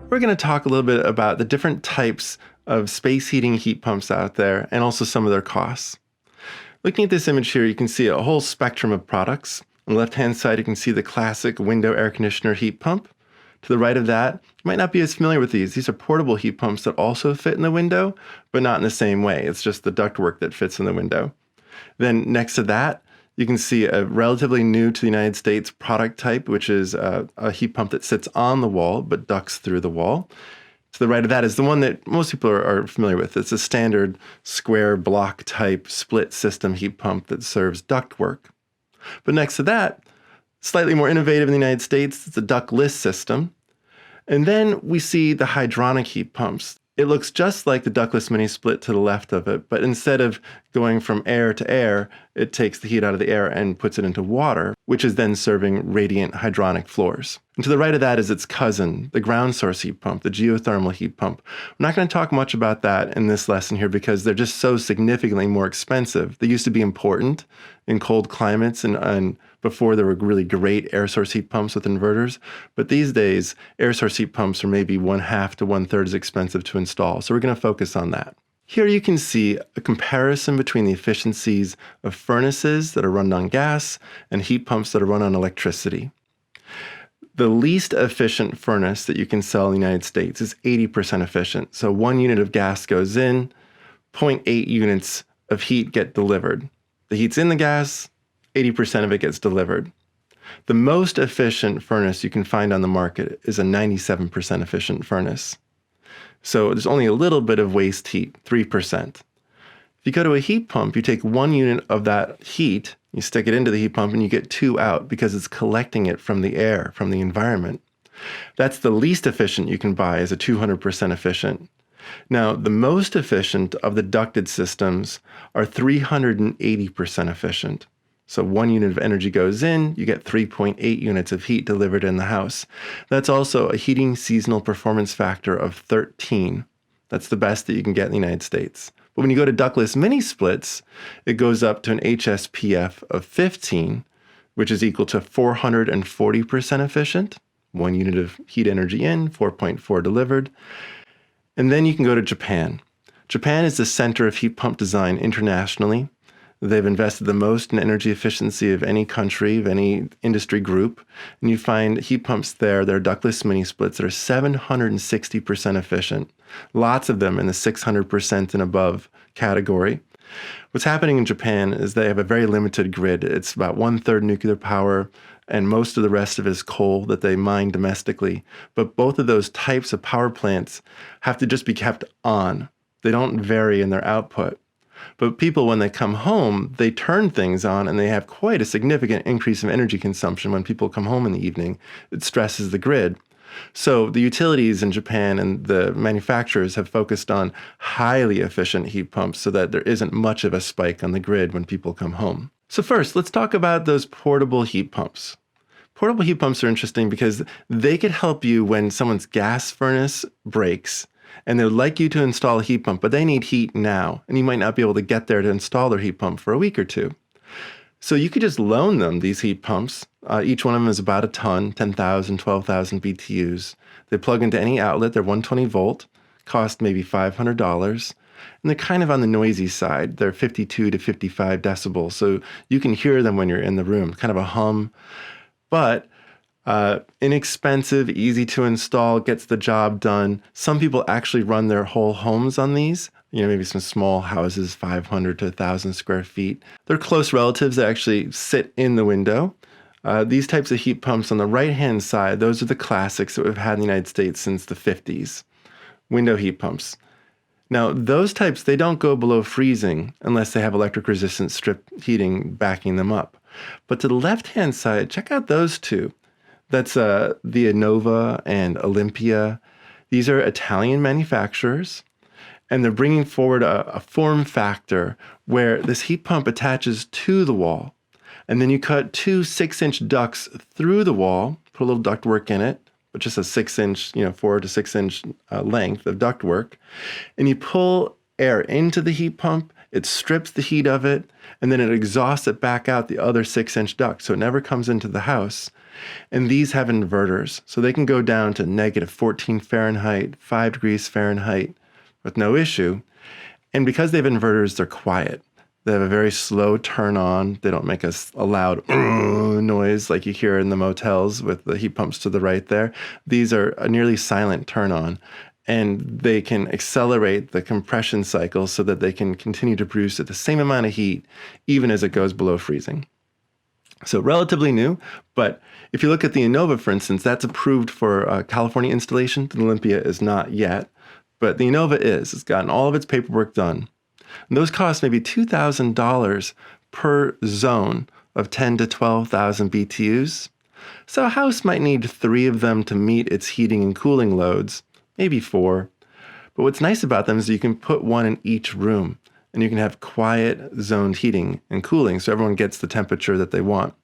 we're going to talk a little bit about the different types of space heating heat pumps out there and also some of their costs. Looking at this image here, you can see a whole spectrum of products. On the left-hand side, you can see the classic window air conditioner heat pump. To the right of that, you might not be as familiar with these. These are portable heat pumps that also fit in the window, but not in the same way. It's just the ductwork that fits in the window. Then next to that, you can see a relatively new to the United States product type, which is a heat pump that sits on the wall but ducts through the wall. To the right of that is the one that most people are familiar with. It's a standard square block type split system heat pump that serves ductwork. But next to that, slightly more innovative in the United States, it's a ductless system. And then we see the hydronic heat pumps. It looks just like the ductless mini split to the left of it, but instead of going from air to air, it takes the heat out of the air and puts it into water, which is then serving radiant hydronic floors. And to the right of that is its cousin, the ground source heat pump, the geothermal heat pump. I'm not going to talk much about that in this lesson here because they're just so significantly more expensive. They used to be important in cold climates and before there were really great air source heat pumps with inverters. But these days, air source heat pumps are maybe 1/2 to 1/3 as expensive to install. So we're going to focus on that. Here you can see a comparison between the efficiencies of furnaces that are run on gas and heat pumps that are run on electricity. The least efficient furnace that you can sell in the United States is 80% efficient. So 1 unit of gas goes in, 0.8 units of heat get delivered. The heat's in the gas, 80% of it gets delivered. The most efficient furnace you can find on the market is a 97% efficient furnace. So there's only a little bit of waste heat, 3%. If you go to a heat pump, you take 1 unit of that heat, you stick it into the heat pump, and you get 2 out because it's collecting it from the air, from the environment. That's the least efficient you can buy as a 200% efficient. Now, the most efficient of the ducted systems are 380% efficient. So 1 unit of energy goes in, you get 3.8 units of heat delivered in the house. That's also a heating seasonal performance factor of 13. That's the best that you can get in the United States. But when you go to ductless mini splits, it goes up to an HSPF of 15, which is equal to 440% efficient. 1 unit of heat energy in, 4.4 delivered. And then you can go to Japan. Japan is the center of heat pump design internationally. They've invested the most in energy efficiency of any country, of any industry group. And you find heat pumps there, they're ductless mini splits that are 760% efficient. Lots of them in the 600% and above category. What's happening in Japan is they have a very limited grid. It's about 1/3 nuclear power, and most of the rest of it is coal that they mine domestically. But both of those types of power plants have to just be kept on. They don't vary in their output. But people, when they come home, they turn things on and they have quite a significant increase of energy consumption when people come home in the evening. It stresses the grid. So the utilities in Japan and the manufacturers have focused on highly efficient heat pumps so that there isn't much of a spike on the grid when people come home. So first, let's talk about those portable heat pumps. Portable heat pumps are interesting because they could help you when someone's gas furnace breaks and they'd like you to install a heat pump, but they need heat now, and you might not be able to get there to install their heat pump for a week or two. So you could just loan them these heat pumps. Each one of them is about a ton, 10,000, 12,000 BTUs. They plug into any outlet. They're 120 volt, cost maybe $500, and they're kind of on the noisy side. They're 52 to 55 decibels, so you can hear them when you're in the room, kind of a hum. But inexpensive, easy to install, gets the job done. Some people actually run their whole homes on these. Maybe some small houses, 500 to 1,000 square feet. They're close relatives that actually sit in the window. These types of heat pumps on the right-hand side, those are the classics that we've had in the United States since the 50s. Window heat pumps. Now, those types, they don't go below freezing unless they have electric resistant strip heating backing them up. But to the left-hand side, check out those two. That's the Innova and Olympia. These are Italian manufacturers, and they're bringing forward a form factor where this heat pump attaches to the wall, and then you cut 2 6-inch ducts through the wall, put a little ductwork in it, but just a 6-inch, 4 to 6-inch length of ductwork, and you pull air into the heat pump it strips the heat of it, and then it exhausts it back out the other 6-inch duct, so it never comes into the house. And these have inverters, so they can go down to -14 Fahrenheit, 5 degrees Fahrenheit with no issue. And because they have inverters, they're quiet. They have a very slow turn on. They don't make a loud noise like you hear in the motels with the heat pumps to the right there. These are a nearly silent turn on, and they can accelerate the compression cycle so that they can continue to produce at the same amount of heat even as it goes below freezing. So relatively new, but if you look at the Innova, for instance, that's approved for California installation. The Olympia is not yet, but the Innova is. It's gotten all of its paperwork done. And those cost maybe $2,000 per zone of 10 to 12,000 BTUs. So a house might need 3 of them to meet its heating and cooling loads, maybe 4. But what's nice about them is you can put one in each room, and you can have quiet zoned heating and cooling so everyone gets the temperature that they want.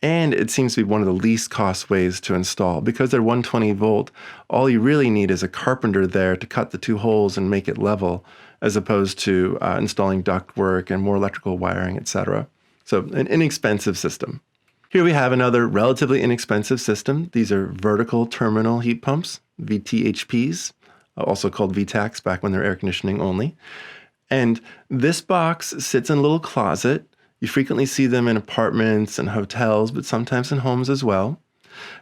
And it seems to be one of the least cost ways to install. Because they're 120 volt, all you really need is a carpenter there to cut the 2 holes and make it level, as opposed to installing ductwork and more electrical wiring, etc. So an inexpensive system. Here we have another relatively inexpensive system. These are vertical terminal heat pumps, VTHPs, also called VTACs back when they're air conditioning only. And this box sits in a little closet. You frequently see them in apartments and hotels, but sometimes in homes as well.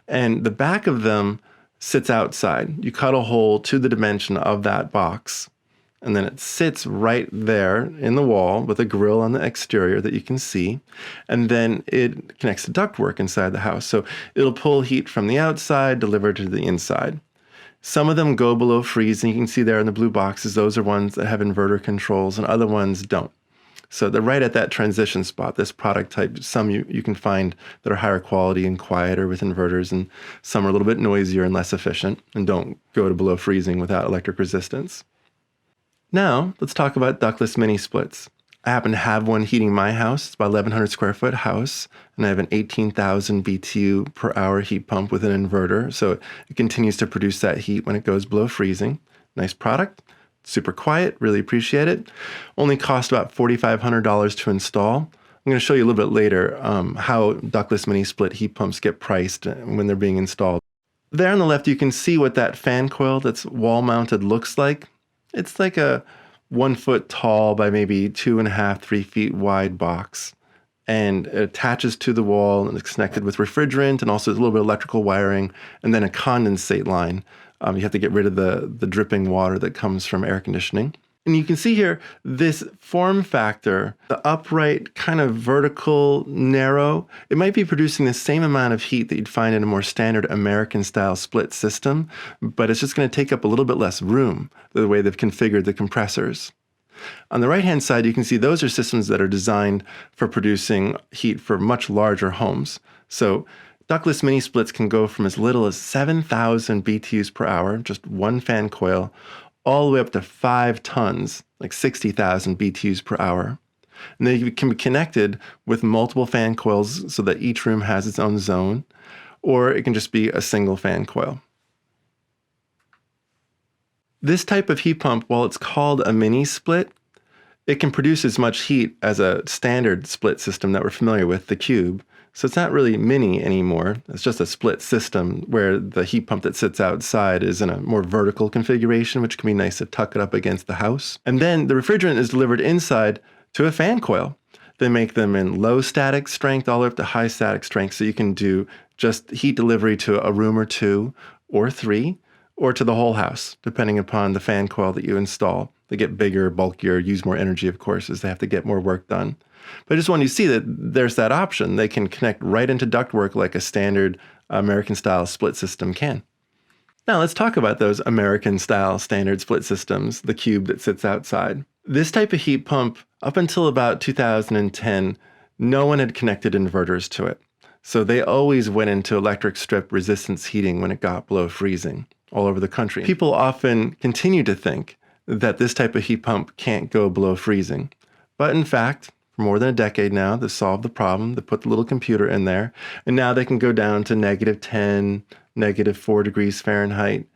And the back of them sits outside. You cut a hole to the dimension of that box, and then it sits right there in the wall with a grill on the exterior that you can see. And then it connects to ductwork inside the house. So it'll pull heat from the outside, deliver to the inside. Some of them go below freezing. You can see there in the blue boxes, those are ones that have inverter controls, and other ones don't. So they're right at that transition spot, this product type. Some you can find that are higher quality and quieter with inverters, and some are a little bit noisier and less efficient and don't go to below freezing without electric resistance. Now, let's talk about ductless mini splits. I happen to have one heating my house. It's about 1,100 square foot house, and I have an 18,000 BTU per hour heat pump with an inverter, so it continues to produce that heat when it goes below freezing. Nice product. Super quiet, really appreciate it. Only cost about $4,500 to install. I'm going to show you a little bit later how ductless mini split heat pumps get priced when they're being installed. There on the left, you can see what that fan coil that's wall mounted looks like. It's like a 1 foot tall by maybe 2.5, 3 feet wide box. And it attaches to the wall and it's connected with refrigerant and also a little bit of electrical wiring and then a condensate line. You have to get rid of the dripping water that comes from air conditioning. And you can see here this form factor, the upright, kind of vertical, narrow, it might be producing the same amount of heat that you'd find in a more standard American-style split system, but it's just going to take up a little bit less room, the way they've configured the compressors. On the right-hand side, you can see those are systems that are designed for producing heat for much larger homes. So ductless mini splits can go from as little as 7,000 BTUs per hour, just one fan coil, all the way up to 5 tons, like 60,000 BTUs per hour. And they can be connected with multiple fan coils so that each room has its own zone, or it can just be a single fan coil. This type of heat pump, while it's called a mini split, it can produce as much heat as a standard split system that we're familiar with, the cube. So it's not really mini anymore. It's just a split system where the heat pump that sits outside is in a more vertical configuration, which can be nice to tuck it up against the house. And then the refrigerant is delivered inside to a fan coil. They make them in low static strength all the way up to high static strength, so you can do just heat delivery to a room or 2 or 3, or to the whole house, depending upon the fan coil that you install. They get bigger, bulkier, use more energy, of course, as they have to get more work done. But I just wanted you to see that there's that option. They can connect right into ductwork like a standard American-style split system can. Now let's talk about those American-style standard split systems, the cube that sits outside. This type of heat pump, up until about 2010, no one had connected inverters to it. So they always went into electric strip resistance heating when it got below freezing all over the country. People often continue to think that this type of heat pump can't go below freezing. But in fact, for more than a decade now, they've solved the problem. They put the little computer in there, and now they can go down to -10, -4 degrees Fahrenheit,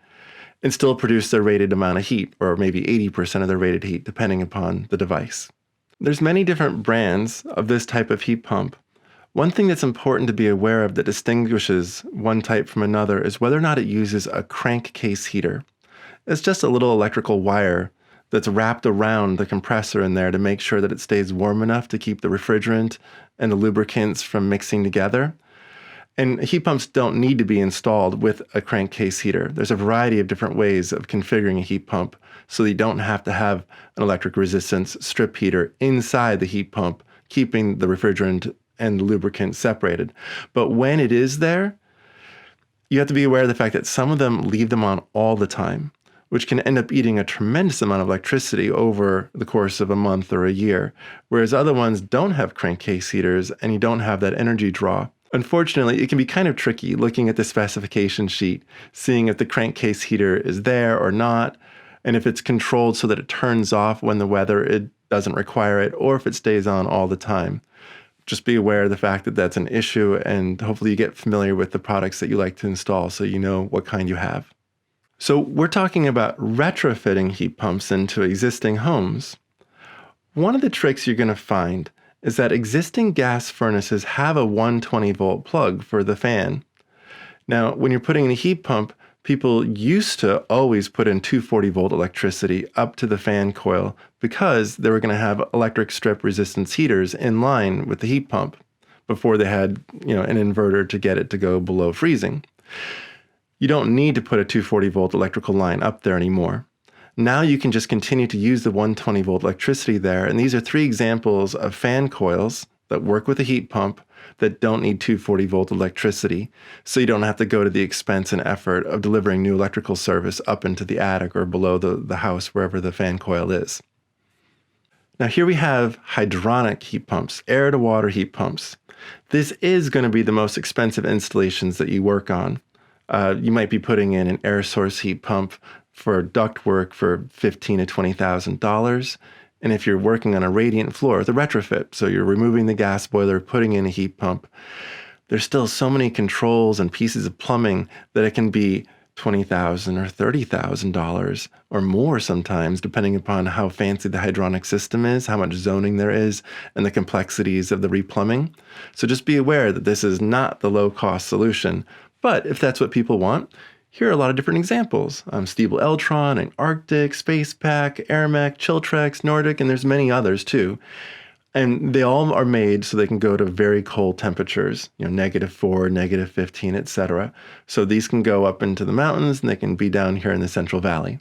and still produce their rated amount of heat, or maybe 80% of their rated heat, depending upon the device. There's many different brands of this type of heat pump. One thing that's important to be aware of that distinguishes one type from another is whether or not it uses a crankcase heater. It's just a little electrical wire that's wrapped around the compressor in there to make sure that it stays warm enough to keep the refrigerant and the lubricants from mixing together. And heat pumps don't need to be installed with a crankcase heater. There's a variety of different ways of configuring a heat pump so that you don't have to have an electric resistance strip heater inside the heat pump, keeping the refrigerant and the lubricant separated. But when it is there, you have to be aware of the fact that some of them leave them on all the time, which can end up eating a tremendous amount of electricity over the course of a month or a year, whereas other ones don't have crankcase heaters and you don't have that energy draw. Unfortunately, it can be kind of tricky looking at the specification sheet, seeing if the crankcase heater is there or not, and if it's controlled so that it turns off when the weather it doesn't require it, or if it stays on all the time. Just be aware of the fact that that's an issue, and hopefully you get familiar with the products that you like to install so you know what kind you have. So we're talking about retrofitting heat pumps into existing homes. One of the tricks you're going to find is that existing gas furnaces have a 120-volt plug for the fan. Now, when you're putting in a heat pump, people used to always put in 240-volt electricity up to the fan coil because they were going to have electric strip resistance heaters in line with the heat pump before they had, an inverter to get it to go below freezing. You don't need to put a 240-volt electrical line up there anymore. Now you can just continue to use the 120-volt electricity there, and these are 3 examples of fan coils that work with a heat pump that don't need 240-volt electricity, so you don't have to go to the expense and effort of delivering new electrical service up into the attic or below the house, wherever the fan coil is. Now here we have hydronic heat pumps, air-to-water heat pumps. This is going to be the most expensive installations that you work on. You might be putting in an air source heat pump for ductwork for $15,000 to $20,000. And if you're working on a radiant floor, the retrofit, so you're removing the gas boiler, putting in a heat pump, there's still so many controls and pieces of plumbing that it can be $20,000 or $30,000 or more sometimes, depending upon how fancy the hydronic system is, how much zoning there is, and the complexities of the replumbing. So just be aware that this is not the low-cost solution. But if that's what people want, here are a lot of different examples. Stiebel Eltron and Arctic, Space Pack, Airmec, Chiltrex, Nordic, and there's many others too. And they all are made so they can go to very cold temperatures, -4, -15, etc. So these can go up into the mountains and they can be down here in the Central Valley.